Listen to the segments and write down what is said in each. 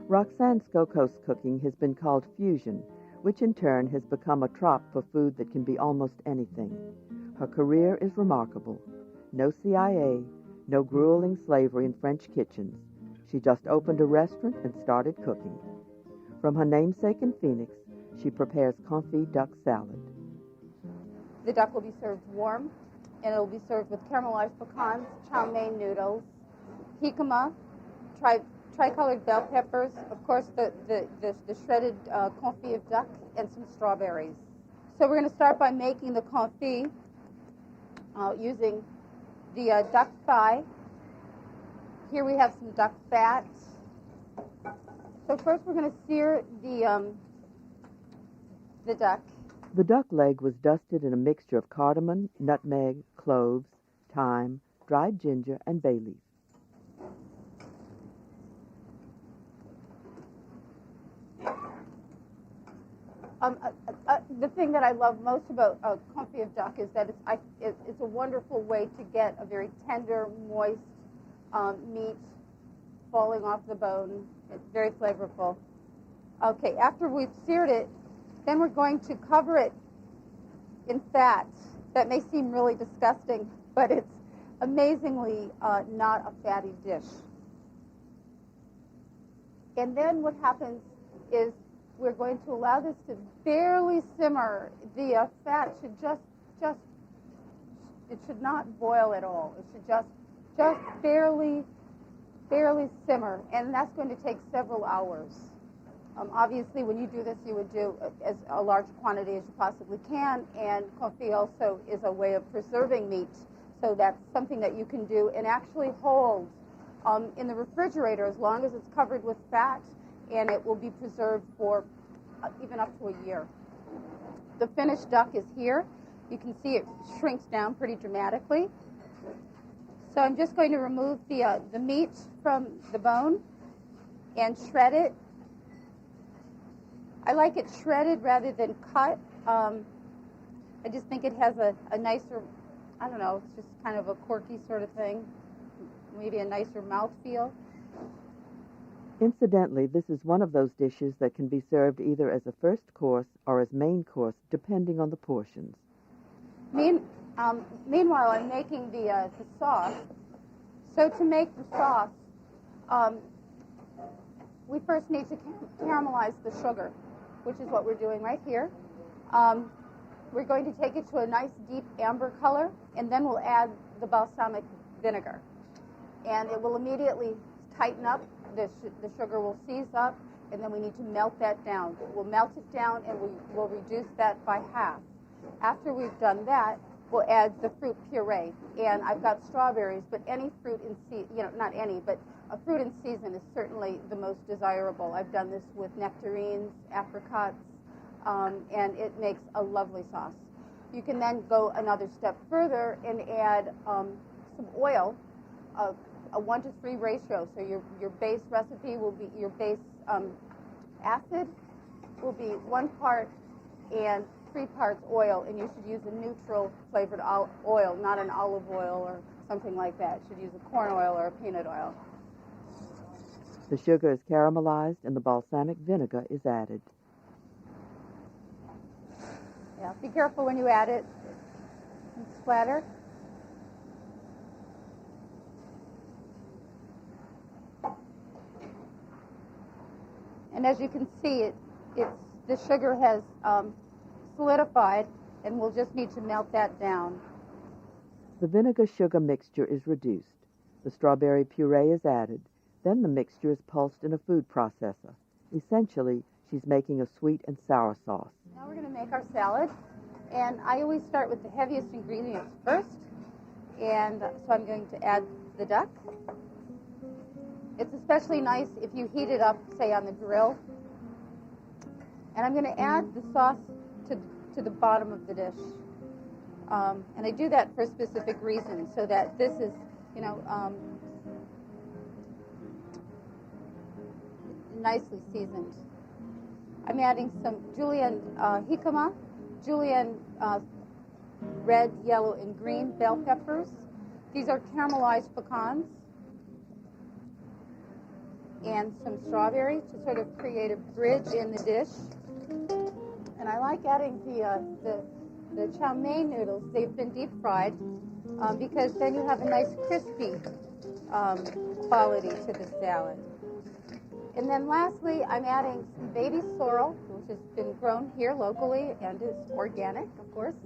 Roxanne Skoko's cooking has been called fusion, which in turn has become a trop for food that can be almost anything. Her career is remarkable. No CIA, no grueling slavery in French kitchens. She just opened a restaurant and started cooking. From her namesake in Phoenix, she prepares confit duck salad. The duck will be served warm, and it will be served with caramelized pecans, chow mein noodles, jicama, tricolored bell peppers, of course the shredded confit of duck, and some strawberries. So we're going to start by making the confit using the duck thigh. Here we have some duck fat. So first we're going to sear the duck. The duck leg was dusted in a mixture of cardamom, nutmeg, cloves, thyme, dried ginger, and bay leaf. The thing that I love most about confit of duck is that it's a wonderful way to get a very tender, moist meat falling off the bone. It's very flavorful. Okay, after we've seared it, then we're going to cover it in fat. That may seem really disgusting, but it's amazingly not a fatty dish. And then what happens is we're going to allow this to barely simmer. The fat should just, it should not boil at all. It should just barely simmer, and that's going to take several hours. Obviously, when you do this, you would do as a large quantity as you possibly can, and confit also is a way of preserving meat, so that's something that you can do and actually hold in the refrigerator as long as it's covered with fat, and it will be preserved for even up to a year. The finished duck is here. You can see it shrinks down pretty dramatically. So I'm just going to remove the meat from the bone and shred it. I like it shredded rather than cut. I just think it has a nicer, I don't know, it's just kind of a quirky sort of thing, maybe a nicer mouthfeel. Incidentally, this is one of those dishes that can be served either as a first course or as main course, depending on the portions. Meanwhile, I'm making the sauce. So to make the sauce, we first need to caramelize the sugar, which is what we're doing right here. We're going to take it to a nice deep amber color, and then we'll add the balsamic vinegar. And it will immediately tighten up. The sugar will seize up, and then we need to melt that down. We'll melt it down, and we'll reduce that by half. After we've done that, we'll add the fruit puree. And I've got strawberries, but any fruit in season, not any, but a fruit in season is certainly the most desirable. I've done this with nectarines, apricots, and it makes a lovely sauce. You can then go another step further and add some oil, a 1-to-3 ratio. So your base recipe will be, your base acid will be 1 part and 3 parts oil, and you should use a neutral flavored oil, not an olive oil or something like that. You should use a corn oil or a peanut oil. The sugar is caramelized and the balsamic vinegar is added. Yeah, be careful when you add it. Splatter. And as you can see, the sugar has solidified, and we'll just need to melt that down. The vinegar-sugar mixture is reduced. The strawberry puree is added. Then the mixture is pulsed in a food processor. Essentially, she's making a sweet and sour sauce. Now we're going to make our salad, and I always start with the heaviest ingredients first. And so I'm going to add the duck. It's especially nice if you heat it up, say, on the grill. And I'm going to add the sauce to the bottom of the dish. And I do that for a specific reason, so that this is, nicely seasoned. I'm adding some julienne jicama, julienne red, yellow, and green bell peppers. These are caramelized pecans. and some strawberry to sort of create a bridge in the dish. And I like adding the chow mein noodles. They've been deep fried because then you have a nice crispy quality to the salad. And then lastly, I'm adding some baby sorrel, which has been grown here locally and is organic, of course,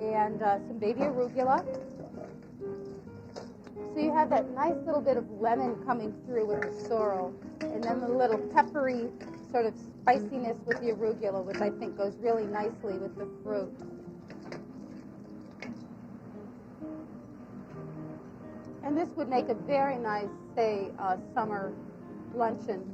and some baby arugula. So you have that nice little bit of lemon coming through with the sorrel, and then the little peppery sort of spiciness with the arugula, which I think goes really nicely with the fruit. And this would make a very nice, say, summer luncheon.